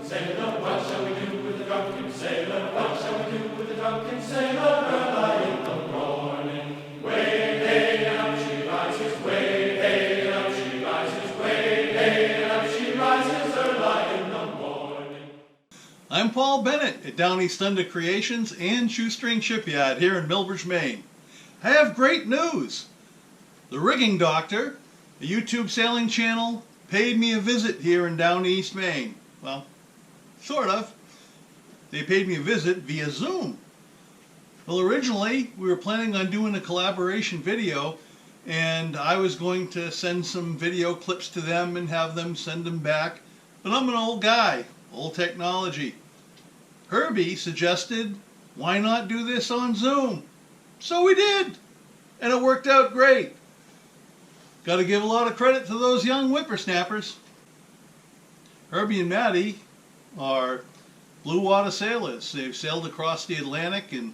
drunken sailor? What shall we do with the drunken sailor? What shall we do with the drunken sailor? Early in the morning, way hey and up she rises, way hey and up she rises, way hey and up she rises, early in the morning. I'm Paul Bennett at Downeast Thunder Creations and Shoestring Shipyard here in Milbridge, Maine. I have great news. The Rigging Doctor, a YouTube sailing channel, paid me a visit here in Downeast, Maine. Well, sort of. They paid me a visit via Zoom. Well, originally we were planning on doing a collaboration video, and I was going to send some video clips to them and have them send them back. But I'm an old guy, old technology. Herby suggested, why not do this on Zoom? So we did, and it worked out great. Got to give a lot of credit to those young whippersnappers. Herby and Maddie are blue water sailors. They've sailed across the Atlantic and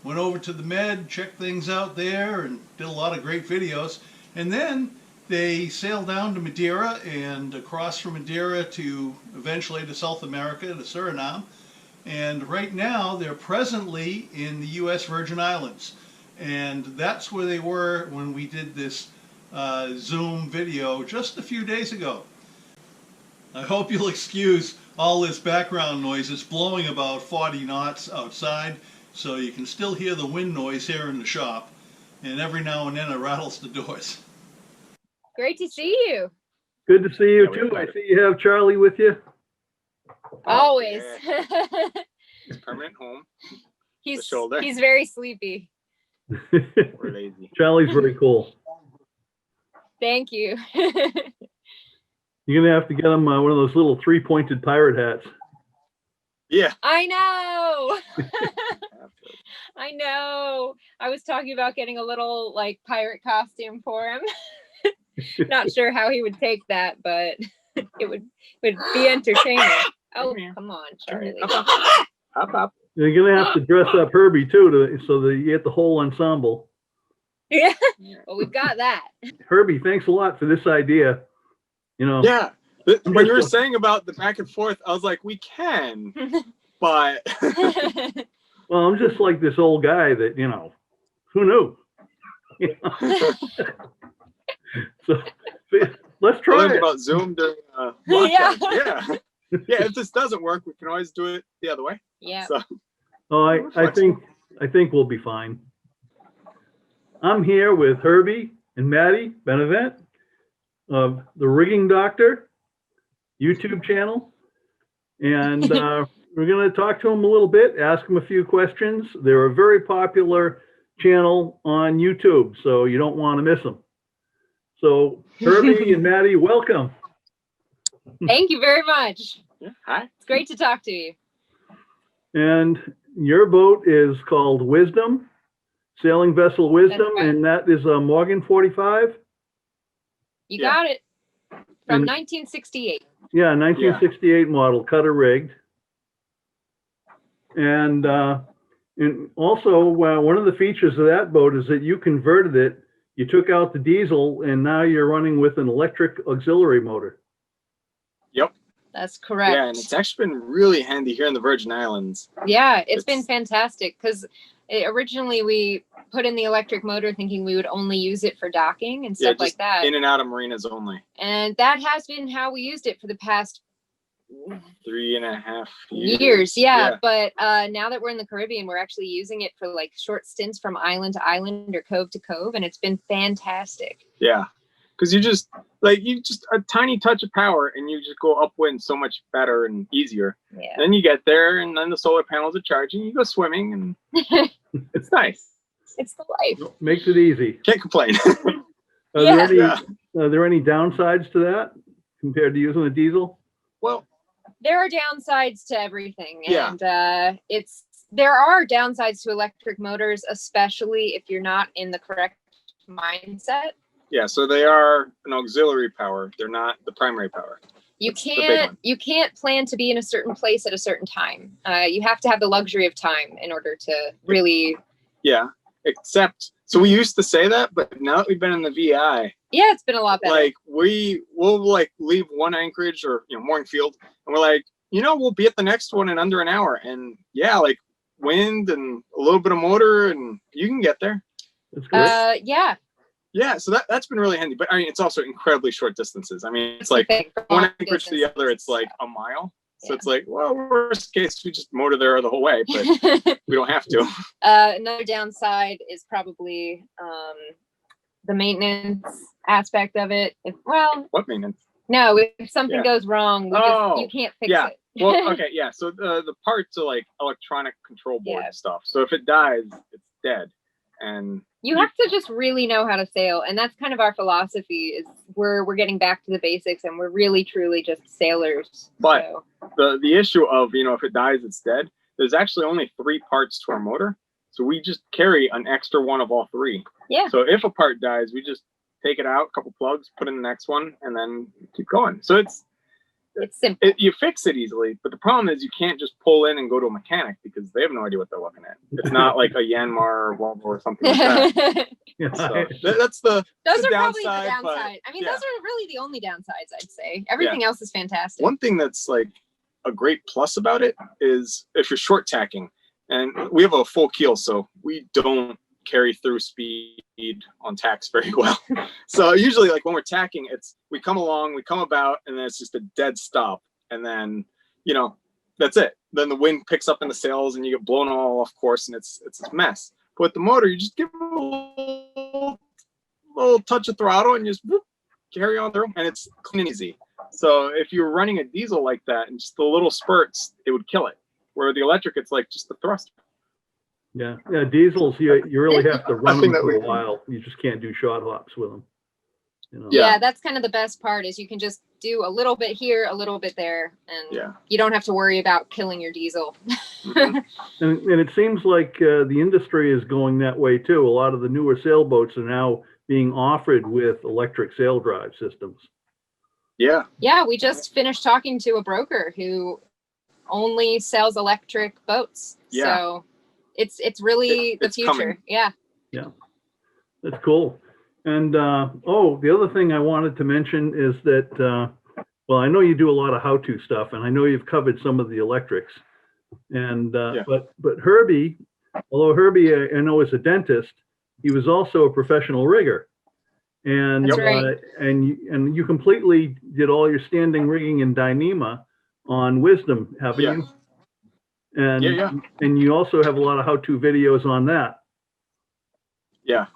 went over to the Med, checked things out there, and did a lot of great videos. And then they sailed down to Madeira and across from Madeira to eventually to South America, to Suriname. And right now they're presently in the U.S. Virgin Islands. And that's where they were when we did this Zoom video just a few days ago. I hope you'll excuse all this background noise. It's blowing about 40 knots outside, so you can still hear the wind noise here in the shop, and every now and then it rattles the doors. Great to see you. Good to see you too. I see you have Charlie with you. Always. Yeah. His permanent home. he's shoulder. he's very sleepy. We're lazy. Charlie's very cool. Thank you. You're gonna have to get him one of those little three-pointed pirate hats. Yeah. I know. I know. I was talking about getting a little like pirate costume for him. Not sure how he would take that, but it would be entertaining. Oh, come on, Charlie. Hop, hop. You're gonna have to dress up Herby too, so that you get the whole ensemble. Yeah. Well, we've got that. Herby, thanks a lot for this idea. You know. Yeah. When you were saying about the back and forth, I was like, we can, but. Well, I'm just like this old guy that, you know, who knew? You know? So let's try Learned it. about Zoom during Yeah. lockdown. Yeah. Yeah. If this doesn't work, we can always do it the other way. Yeah. So. Oh, I think we'll be fine. I'm here with Herby and Maddie Benavent of the Rigging Doctor YouTube channel, and we're going to talk to them a little bit, ask them a few questions. They're a very popular channel on YouTube, so you don't want to miss them. So Herby and Maddie, welcome. Thank you very much. Yeah. Hi. It's great to talk to you. And your boat is called Wisdom, Sailing Vessel Wisdom, right. and that is a Morgan 45? You Yeah. got it. From And- 1968. Yeah, 1968 model, cutter rigged. And also, one of the features of that boat is that you converted it. You took out the diesel, and now you're running with an electric auxiliary motor. Yep. That's correct. Yeah, and it's actually been really handy here in the Virgin Islands. Yeah, it's been fantastic because originally we put in the electric motor thinking we would only use it for docking and stuff like that. In and out of marinas only. And that has been how we used it for the past 3.5 years. Yeah. But now that we're in the Caribbean, we're actually using it for like short stints from island to island or cove to cove. And it's been fantastic. Yeah. Because you just a tiny touch of power and you just go upwind so much better and easier. Yeah. Then you get there and then the solar panels are charging. You go swimming and it's nice. It's the life. Makes it easy. Can't complain. Are there any downsides to that compared to using a diesel? Well, there are downsides to everything. Yeah. And there are downsides to electric motors, especially if you're not in the correct mindset. yeah, so they are an auxiliary power. They're not the primary power. You That's the big one. can't plan to be in a certain place at a certain time. You have to have the luxury of time in order to really. Yeah, except so we used to say that, but now that we've been in the VI, Yeah, it's been a lot better. like we'll like leave one anchorage or mooring field, and we're like, we'll be at the next one in under an hour. And yeah, like wind and a little bit of motor, and you can get there. That's great. Yeah. So that's been really handy. But I mean, it's also incredibly short distances. I mean, it's like one anchorage to the other, it's like a mile. So it's like, well, worst case, we just motor there the whole way, but we don't have to. Another downside is probably the maintenance aspect of it. What maintenance? No, if something goes wrong, you can't fix it. Well, okay, yeah. So the parts are like electronic control board stuff. So if it dies, it's dead. And you have to just really know how to sail, and that's kind of our philosophy. Is we're getting back to the basics, and we're really truly just sailors. But the issue of if it dies, it's dead. There's actually only 3 parts to our motor, so we just carry an extra one of all 3. Yeah. So if a part dies, we just take it out, a couple plugs, put in the next one, and then keep going. So it's simple. You fix it easily, but the problem is you can't just pull in and go to a mechanic because they have no idea what they're looking at. It's not like a Yanmar or Volvo or something like that. So that's those are downside, probably the downside. But, I mean, those are really the only downsides, I'd say. Everything else is fantastic. One thing that's like a great plus about it is if you're short tacking, and we have a full keel, so we don't carry through speed on tacks very well. So usually like when we're tacking, we come along, we come about, and then it's just a dead stop. And then, that's it. Then the wind picks up in the sails and you get blown all off course, and it's a mess. But with the motor, you just give it a little touch of throttle and you just whoop, carry on through, and it's clean and easy. So if you're running a diesel like that and just the little spurts, it would kill it. Where the electric, it's like just the thruster. Yeah, diesels, you really have to run them for a while. You just can't do short hops with them. Yeah, that's kind of the best part is you can just do a little bit here, a little bit there, and you don't have to worry about killing your diesel. Mm-hmm. and it seems like the industry is going that way too. A lot of the newer sailboats are now being offered with electric sail drive systems. Yeah. Yeah, we just finished talking to a broker who only sells electric boats. Yeah. So it's really the future. Coming. Yeah. That's cool. And the other thing I wanted to mention is that I know you do a lot of how-to stuff, and I know you've covered some of the electrics. And but Herby, although Herby I know is a dentist, he was also a professional rigger. And That's right. And you completely did all your standing rigging in Dyneema on Wisdom, haven't you? And and you also have a lot of how-to videos on that. Yeah.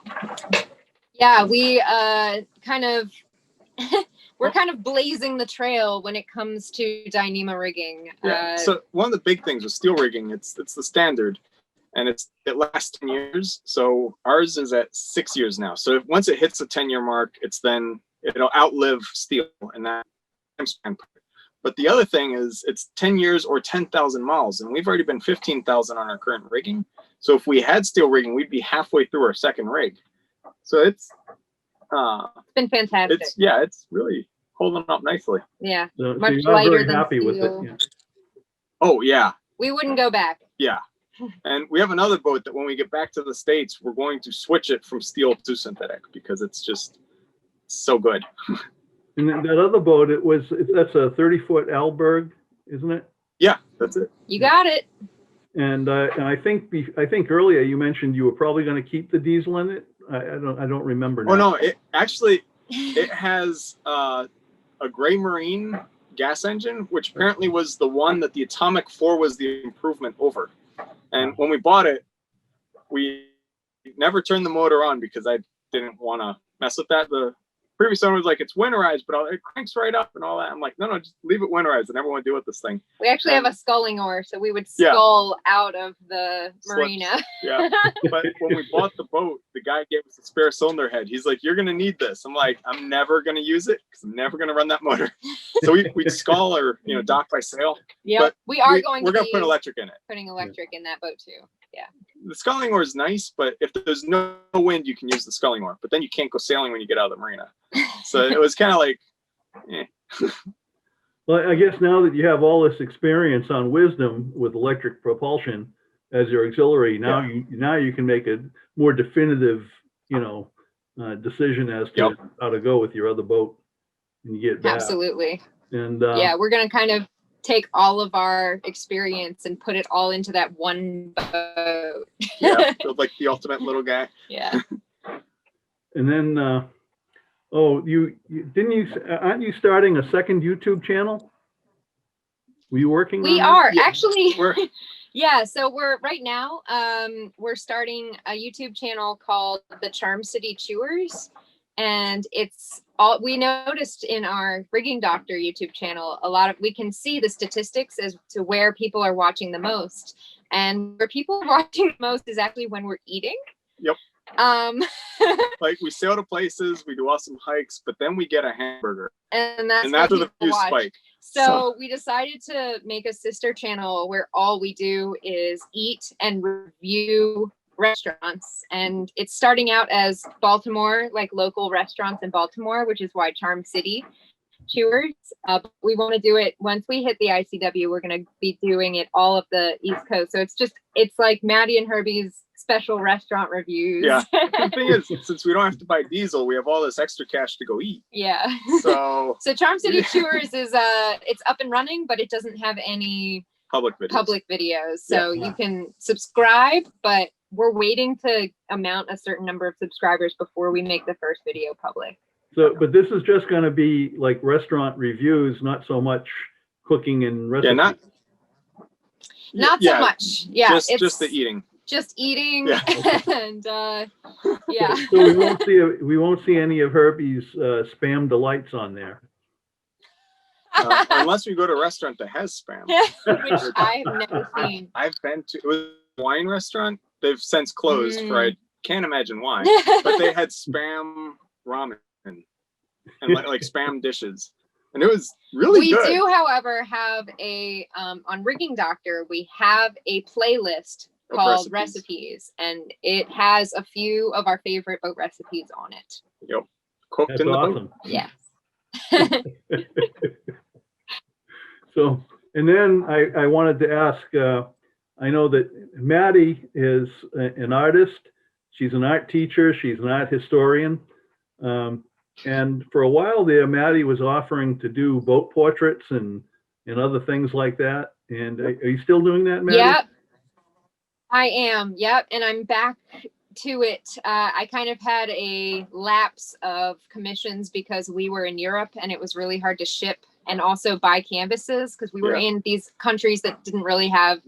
Yeah, we we're kind of blazing the trail when it comes to Dyneema rigging. Yeah. So one of the big things with steel rigging, it's the standard, and it lasts 10 years. So ours is at 6 years now. So once it hits the 10-year mark, it'll outlive steel in that time span. But the other thing is it's 10 years or 10,000 miles, and we've already been 15,000 on our current rigging. So if we had steel rigging, we'd be halfway through our second rig. So it's been fantastic. It's really holding up nicely. Yeah, so much you're lighter very than happy steel. with it. Yeah. Oh yeah. We wouldn't go back. Yeah. And we have another boat that when we get back to the States, we're going to switch it from steel to synthetic because it's just so good. And then that other boat, that's a 30-foot Alberg, isn't it? Yeah, that's it. You got it. And I think earlier you mentioned you were probably going to keep the diesel in it. I don't remember now. Oh no, it has a gray marine gas engine, which apparently was the one that the Atomic 4 was the improvement over. And when we bought it, we never turned the motor on because I didn't want to mess with that. The previous owner was like, it's winterized, but it cranks right up and all that. I'm like, no, just leave it winterized. I never want to deal with this thing. We actually have a sculling oar, so we would scull out of the marina. Yeah. But when we bought the boat, the guy gave us a spare cylinder head. He's like, you're going to need this. I'm like, I'm never going to use it because I'm never going to run that motor. So we scull or, dock by sail. Yeah, we're going to put electric in it. Putting electric in that boat too. Yeah. The sculling oar is nice, but if there's no wind, you can use the sculling oar. But then you can't go sailing when you get out of the marina. So it was kind of like, Well, I guess now that you have all this experience on Wisdom with electric propulsion as your auxiliary, now you can make a more definitive, decision as to how to go with your other boat and you get back. Absolutely. And we're going to kind of take all of our experience and put it all into that one boat. Yeah, build like the ultimate little guy. Yeah. And then, oh, aren't you starting a second YouTube channel? Were you working on We that? are Yeah. actually. We're Yeah, so we're right now, we're starting a YouTube channel called The Charm City Chewers. And it's all we noticed in our Rigging Doctor YouTube channel. We can see the statistics as to where people are watching the most. And where people are watching the most is actually when we're eating. Yep. Like we sail to places, we do awesome hikes, but then we get a hamburger. And that's where the what views people watch. spike. So we decided to make a sister channel where all we do is eat and review restaurants. And it's starting out as Baltimore, like local restaurants in Baltimore, which is why Charm City Chewers. We want to do it once we hit the ICW. We're going to be doing it all of the East Coast. So it's like Maddie and Herby's special restaurant reviews. Yeah. The thing is, since we don't have to buy diesel, we have all this extra cash to go eat. Yeah. So Charm City Chewers is it's up and running, but it doesn't have any public videos. So you can subscribe, but we're waiting to amount a certain number of subscribers before we make the first video public. So, but this is just going to be like restaurant reviews, not so much cooking and recipes. Yeah, not so much. Yeah, just the eating. Just eating, Yeah. and yeah. So we won't see any of Herbie's spam delights on there. Unless we go to a restaurant that has spam. Which I've never seen. I've been to, it was a wine restaurant. They've since closed for I can't imagine why. But they had spam ramen and like spam dishes. And it was really good. We do, however, have on Rigging Doctor, we have a playlist called recipes, and it has a few of our favorite boat recipes on it. Yep. Cooked That's in the awesome. boat. Yes. So, and then I wanted to ask, I know that Maddie is an artist. She's an art teacher. She's an art historian. And for a while there, Maddie was offering to do boat portraits and other things like that. And are you still doing that, Maddie? Yep. I am. Yep. And I'm back to it. I kind of had a lapse of commissions because we were in Europe and it was really hard to ship and also buy canvases because we were in these countries that didn't really have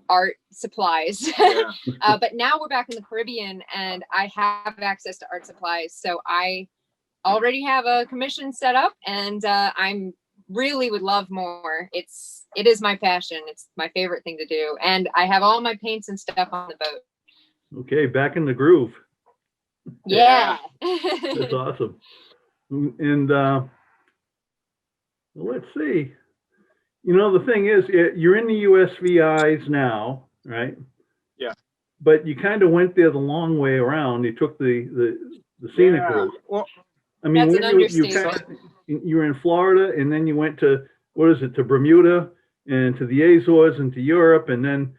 art supplies. Yeah. But now we're back in the Caribbean and I have access to art supplies. So I already have a commission set up and I'm really would love more. It is my passion. It's my favorite thing to do. And I have all my paints and stuff on the boat. Okay, back in the groove. Yeah. That's awesome. And let's see. You know, the thing is, you're in the USVIs now, right? Yeah. But you kind of went there the long way around. You took the scenic route. Well, I mean, that's an understatement. You were in Florida, and then you went to to Bermuda and to the Azores and to Europe, and then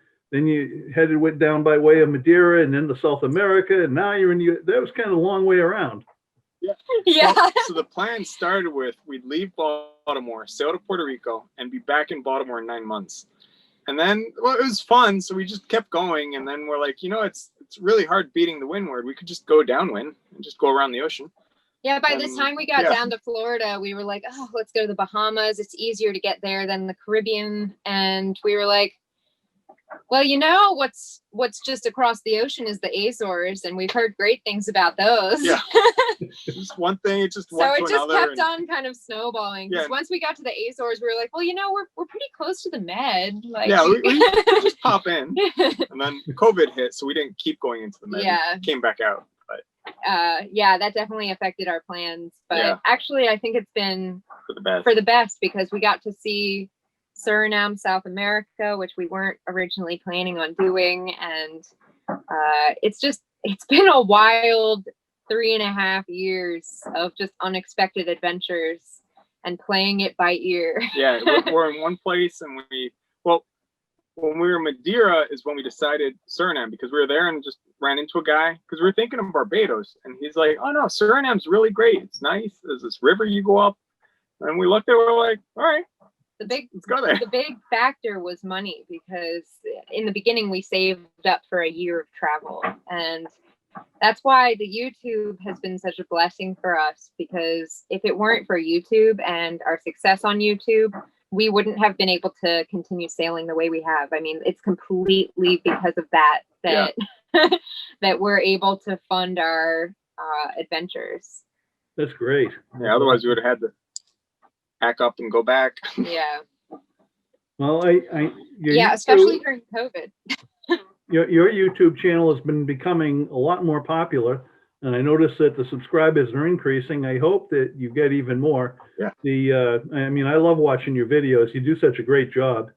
you went down by way of Madeira and then to South America, and now you're in that was kind of a long way around. Yeah. Yeah. So the plan started with we'd leave Baltimore, sail to Puerto Rico, and be back in Baltimore in 9 months. And then, well, it was fun, so we just kept going. And then we're like, it's really hard beating the windward. We could just go downwind and just go around the ocean. Yeah, by the time we got down to Florida, we were like, oh, let's go to the Bahamas. It's easier to get there than the Caribbean. And we were like, well, what's just across the ocean is the Azores, and we've heard great things about those. Yeah. Just one thing, it just So went it to just another. kept on kind of snowballing. Because once we got to the Azores, we were like, well, we're pretty close to the Med. Like, yeah, we just pop in. And then COVID hit, so we didn't keep going into the Med. Yeah. Came back out. But yeah, that definitely affected our plans. But actually, I think it's been for the best because we got to see Suriname, South America, which we weren't originally planning on doing. And it's been a wild 3.5 years of just unexpected adventures and playing it by ear. Yeah, we're in one place, and when we were in Madeira is when we decided Suriname, because we were there and just ran into a guy because we were thinking of Barbados, and he's like, oh no, Suriname's really great. It's nice. There's this river you go up, and we looked at it, we're like, all right, Let's go there. the big factor was money, because in the beginning we saved up for a year of travel, and that's why the YouTube has been such a blessing for us, because if it weren't for YouTube and our success on YouTube, we wouldn't have been able to continue sailing the way we have. I mean, it's completely because of that that we're able to fund our adventures. That's great. Yeah, otherwise we would have had to pack up and go back. Yeah. Well, Yeah, especially during COVID. Your YouTube channel has been becoming a lot more popular, and I noticed that the subscribers are increasing. I hope that you get even more. Yeah. I mean, I love watching your videos. You do such a great job.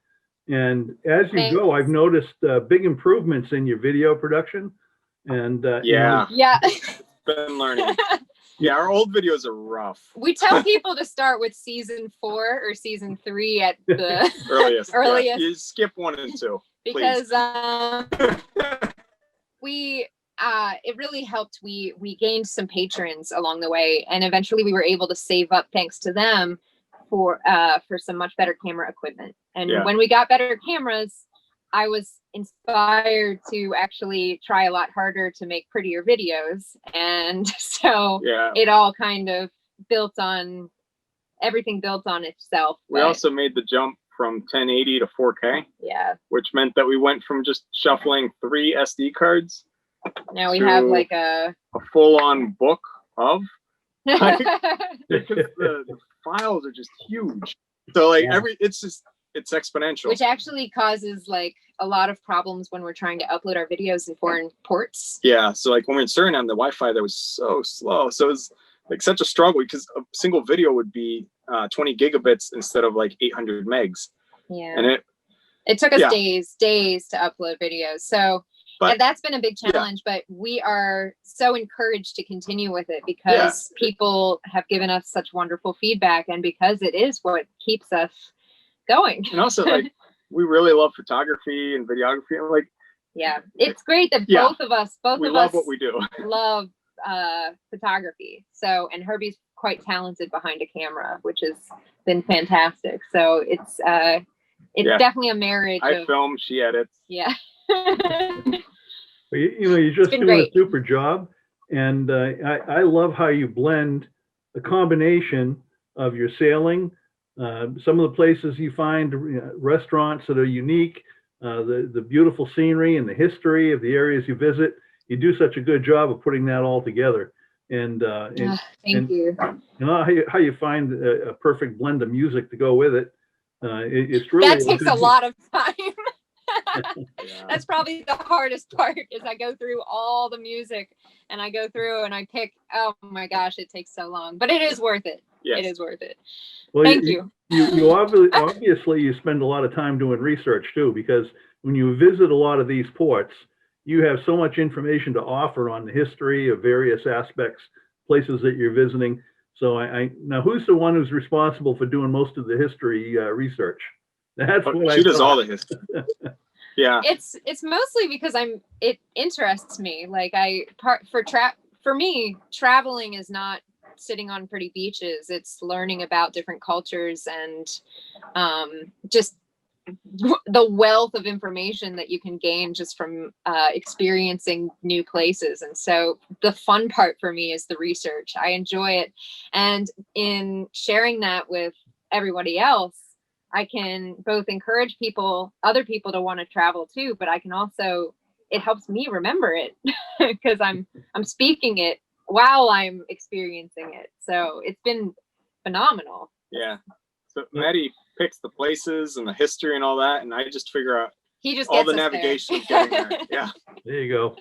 And as you go, I've noticed big improvements in your video production. And yeah. Yeah. Been learning. Yeah, our old videos are rough. We tell people to start with season 4 or season 3 at the Earliest. earliest. Yeah, you skip 1 and 2. Because it really helped. We gained some patrons along the way, and eventually we were able to save up, thanks to them, for some much better camera equipment. And when we got better cameras, I was inspired to actually try a lot harder to make prettier videos, and so it all kind of everything built on itself. We also made the jump from 1080 to 4K. Yeah. Which meant that we went from just shuffling 3 SD cards. Now we have like a full-on book of. Because the files are just huge. So like it's exponential. Which actually causes like a lot of problems when we're trying to upload our videos in foreign ports. Yeah. So like when we're in Suriname, the Wi-Fi there was so slow. So it's like such a struggle, because a single video would be 20 gigabits instead of like 800 megs. Yeah. And it took us days to upload videos. So and that's been a big challenge, but we are so encouraged to continue with it, because people have given us such wonderful feedback, and because it is what keeps us going. And also, like, we really love photography and videography. And like, it's great that both of us love what we do. Love photography. So, and Herby's quite talented behind a camera, which has been fantastic. So it's definitely a marriage. I film, she edits. Yeah. You're just doing a super job, and I love how you blend a combination of your sailing, some of the places you find restaurants that are unique, the beautiful scenery and the history of the areas you visit. You do such a good job of putting that all together. And thank you. You know how you find a perfect blend of music to go with it. It's really that takes a lot of time. That's probably the hardest part, is I go through all the music and I go through and I pick. Oh my gosh, it takes so long, but it is worth it. Yes. It is worth it. Well, thank you. You obviously you spend a lot of time doing research too, because when you visit a lot of these ports, you have so much information to offer on the history of various aspects, places that you're visiting. So now, who's the one who's responsible for doing most of the history research? That's what she does all the history. Yeah. It's mostly because it interests me. Like for me, traveling is not sitting on pretty beaches. It's learning about different cultures and just the wealth of information that you can gain just from experiencing new places. And so the fun part for me is the research. I enjoy it. And in sharing that with everybody else, I can both encourage other people to want to travel too, but I can also, it helps me remember it because I'm speaking it while I'm experiencing it. So it's been phenomenal. Yeah. So Maddie picks the places and the history and all that, and I just figure out all the navigation of getting there. Yeah. There you go.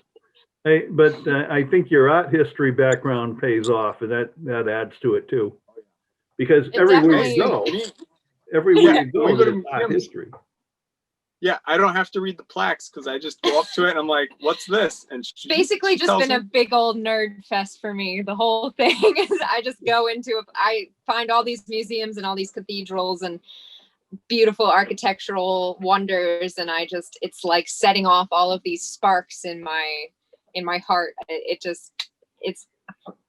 Hey, but I think your art history background pays off, and that adds to it too, because everywhere you go, there's art history. Yeah, I don't have to read the plaques because I just go up to it and I'm like, "What's this?" And she basically just been a big old nerd fest for me. The whole thing is I just go into it. I find all these museums and all these cathedrals and beautiful architectural wonders, and it's like setting off all of these sparks in my heart. It's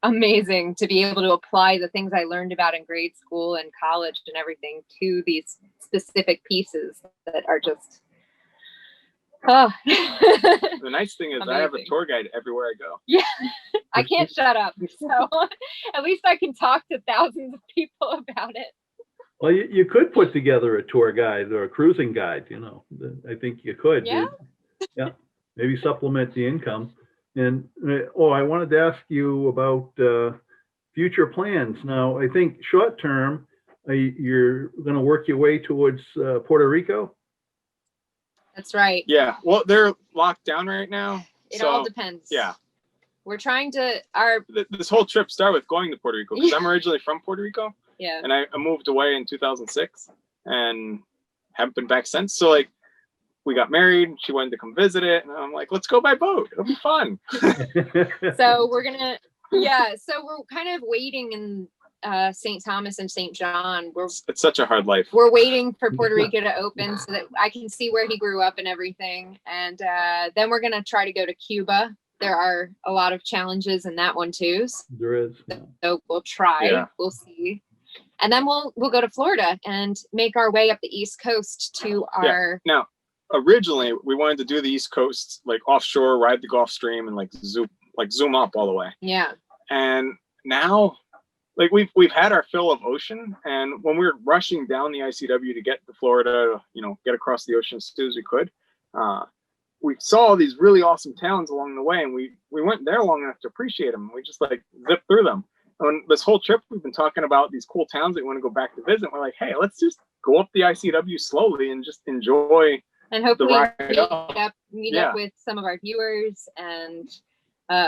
amazing to be able to apply the things I learned about in grade school and college and everything to these specific pieces that are just, oh. The nice thing is I have a Amazing. tour guide everywhere I go. Yeah, I can't shut up. So at least I can talk to thousands of people about it. Well, you could put together a tour guide or a cruising guide, you know. I think you could. Yeah. Yeah. Maybe supplement the income. And, I wanted to ask you about future plans. Now, I think short term, you're going to work your way towards Puerto Rico. That's right. Yeah. Well, they're locked down right now. It so, all depends. Yeah. We're trying to, This whole trip started with going to Puerto Rico because I'm originally from Puerto Rico. yeah. And I moved away in 2006 and haven't been back since. So like we got married, she wanted to come visit it, and I'm like, let's go by boat. It'll be fun. So we're gonna, so we're kind of waiting in St. Thomas and St. John. It's such a hard life. We're waiting for Puerto Rico to open so that I can see where he grew up and everything. And then we're gonna try to go to Cuba. There are a lot of challenges in that one too. There is. Yeah. So we'll try. Yeah. We'll see. And then we'll go to Florida and make our way up the East Coast to our. Yeah. Now, originally we wanted to do the East Coast, like offshore, ride the Gulf Stream, and like zoom up all the way. Yeah. And now, like we've had our fill of ocean, and when we were rushing down the ICW to get to Florida, you know, get across the ocean as soon as we could, we saw all these really awesome towns along the way, and we weren't there long enough to appreciate them. We just like zipped through them. On this whole trip, we've been talking about these cool towns that we want to go back to visit. We're like, hey, let's just go up the ICW slowly and just enjoy. And hopefully ride meet Yeah. up with some of our viewers, and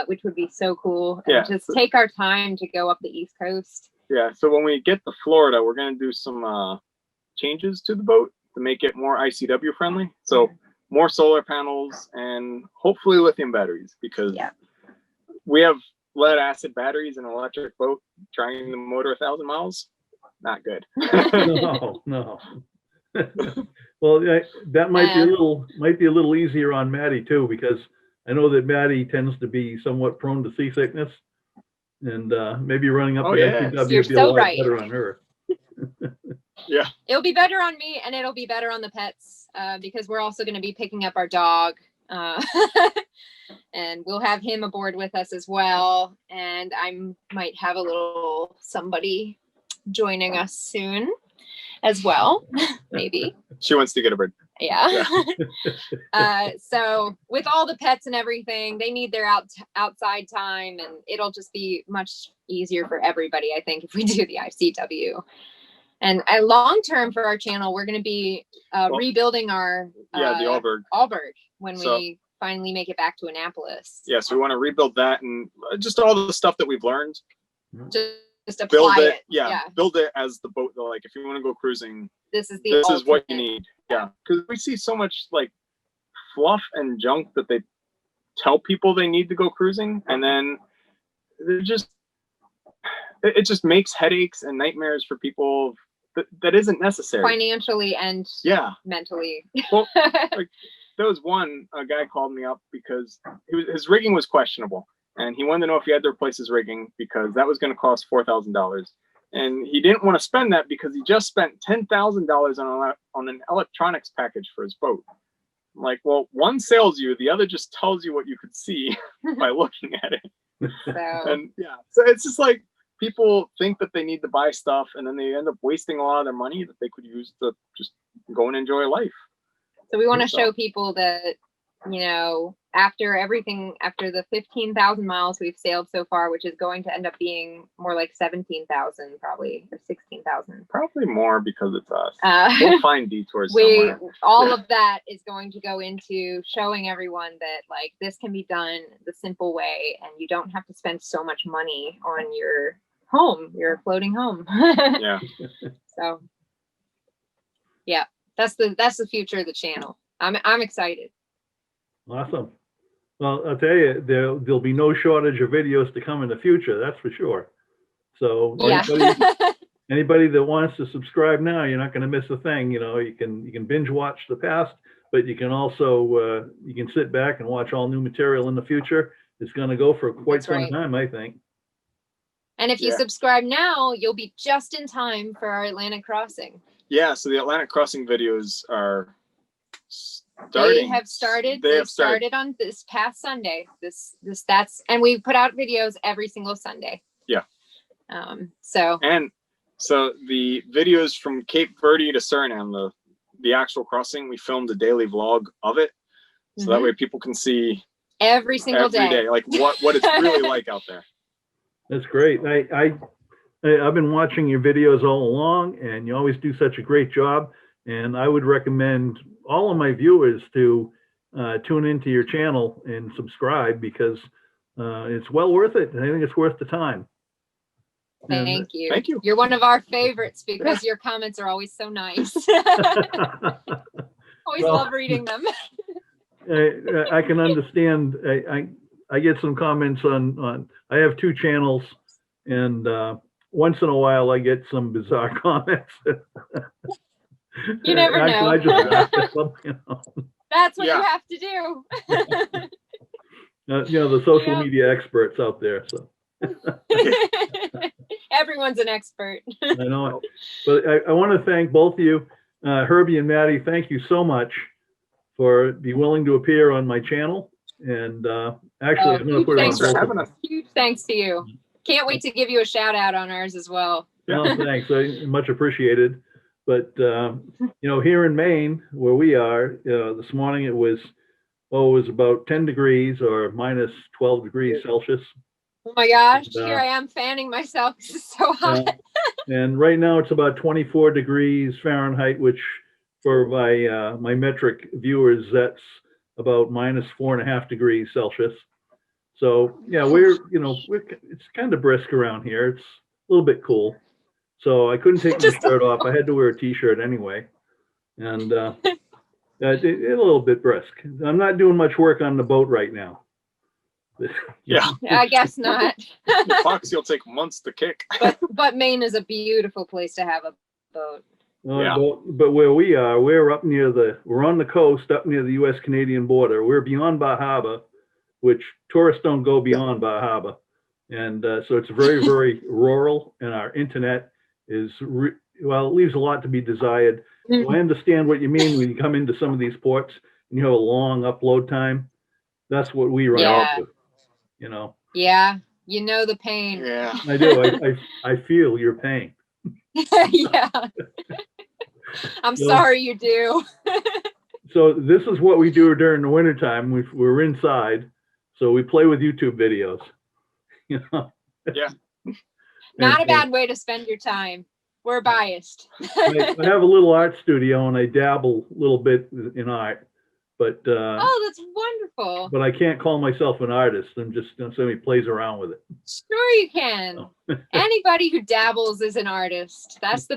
which would be so cool. And Yeah. just take our time to go up the East Coast. Yeah. So when we get to Florida, we're going to do some changes to the boat to make it more ICW friendly. So more solar panels and hopefully lithium batteries, because Yeah. we have lead acid batteries in an electric boat. Trying the motor 1,000 miles, not good. No. Well, that might be a little easier on Maddie too, because I know that Maddie tends to be somewhat prone to seasickness, and maybe running up Oh, the yeah. ICW You're would be so a lot right. better on her. Yeah. It'll be better on me, and it'll be better on the pets, because we're also going to be picking up our dog, and we'll have him aboard with us as well. And I might have a little somebody joining us soon as well, maybe. She wants to get a bird. Yeah. So with all the pets and everything, they need their outside time, and it'll just be much easier for everybody, I think, if we do the ICW. And long term for our channel, we're going to be rebuilding our the Allberg. Allberg when So- we finally make it back to Annapolis. Yeah. So we want to rebuild that and just all the stuff that we've learned. Just apply Build it. it. Yeah. Build it as the boat. Like if you want to go cruising, This is the this is what you ultimate. need. Yeah. Because we see so much like fluff and junk that they tell people they need to go cruising, and then they're just it just makes headaches and nightmares for people that isn't necessary Financially and Yeah. mentally. Well, like there was a guy called me up because his rigging was questionable, and he wanted to know if he had to replace his rigging because that was going to cost $4,000, and he didn't want to spend that because he just spent $10,000 on an electronics package for his boat. I'm like, well, one sells you, the other just tells you what you could see by looking at it. So And yeah, so it's just like people think that they need to buy stuff, and then they end up wasting a lot of their money that they could use to just go and enjoy life. we want to show people that, you know, after the 15,000 miles we've sailed so far, which is going to end up being more like 17,000 probably, or 16,000. Probably more because it's us. We'll find detours somewhere. All of that is going to go into showing everyone that like this can be done the simple way, and you don't have to spend so much money on your floating home. Yeah. So yeah, that's the future of the channel. I'm excited. Awesome. Well, I'll tell you, there'll be no shortage of videos to come in the future. That's for sure. So Yeah. anybody that wants to subscribe now, you're not going to miss a thing. You know, you can binge watch the past, but you can also you can sit back and watch all new material in the future. It's going to go for quite That's some right. time, I think. And if you Yeah. subscribe now, you'll be just in time for our Atlantic crossing. Yeah, so the Atlantic crossing videos are starting. They have started. They They've have started. started on this past Sunday. And we put out videos every single Sunday. Yeah. So. And so the videos from Cape Verde to Suriname, the actual crossing, we filmed a daily vlog of it, so that way people can see every single day, like what it's really like out there. That's great. I've been watching your videos all along, and you always do such a great job. And I would recommend all of my viewers to tune into your channel and subscribe, because it's well worth it. I think it's worth the time. Thank you. Thank you. You're one of our favorites because your comments are always so nice. Always love reading them. I can understand. I get some comments on. I have 2 channels, and once in a while I get some bizarre comments. You never know. I just laugh at them, you know. That's what you have to do. You know, the social media experts out there. So everyone's an expert. I know it. But I want to thank both of you, Herby and Maddie. Thank you so much for being willing to appear on my channel. And actually, I'm going to put it on. Thanks for having us. Huge thanks to you. Can't wait to give you a shout out on ours as well. Well, thanks. Much appreciated. But you know, here in Maine, where we are, this morning it was about 10 degrees or minus 12 degrees Celsius. Oh my gosh, here I am fanning myself. This is so hot. And right now it's about 24 degrees Fahrenheit, which for my metric viewers, that's about minus 4.5 degrees Celsius. So yeah, it's kind of brisk around here. It's a little bit cool. So I couldn't take my shirt off. I had to wear a t-shirt anyway. And it's a little bit brisk. I'm not doing much work on the boat right now. Yeah. I guess not. The epoxy will take months to kick. But Maine is a beautiful place to have a boat. But where we are, we're on the coast, up near the U.S.-Canadian border. We're beyond Bar Harbor, which tourists don't go beyond Bar Harbor. And so it's very, very rural, and our internet is, it leaves a lot to be desired. So I understand what you mean when you come into some of these ports and you have a long upload time. That's what we run out with, you know. Yeah, you know the pain. Yeah, I do. I feel your pain. Yeah. I'm sorry you do. So this is what we do during the wintertime. We're inside, so we play with YouTube videos. You know? Yeah. Not a bad way to spend your time. We're biased. I have a little art studio, and I dabble a little bit in art, but oh, that's wonderful. But I can't call myself an artist. I'm just somebody plays around with it. Sure you can. Anybody who dabbles is an artist. That's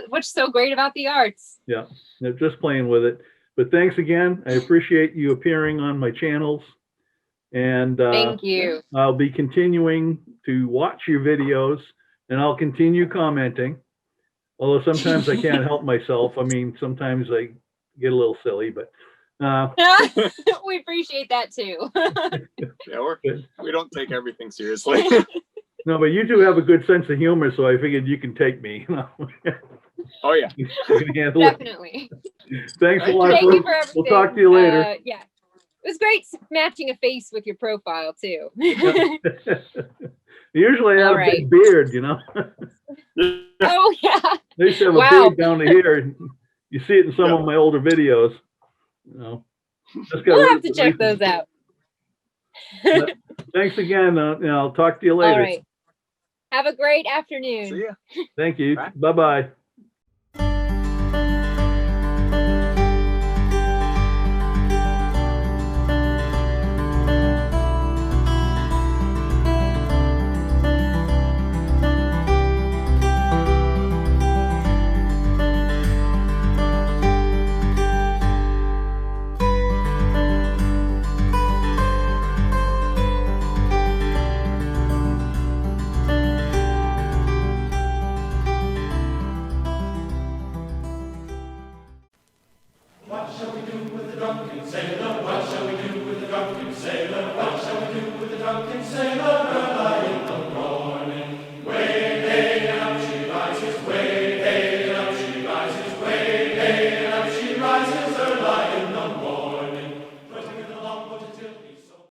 what's so great about the arts. Yeah, just playing with it. But thanks again. I appreciate you appearing on my channels. And thank you. I'll be continuing to watch your videos, and I'll continue commenting. Although sometimes I can't help myself. I mean, sometimes I get a little silly, but we appreciate that too. Yeah, we don't take everything seriously. No, but you two have a good sense of humor, so I figured you can take me. You know? Oh yeah, definitely. Thanks a lot. Thank you for everything. We'll talk to you later. Yeah, it was great matching a face with your profile too. Usually I have a big beard, you know. Oh yeah. They used to have a beard down to here. You see it in some of my older videos. You know, we'll have to check those out. Thanks again. I'll talk to you later. All right. Have a great afternoon. See ya. Thank you. Bye-bye.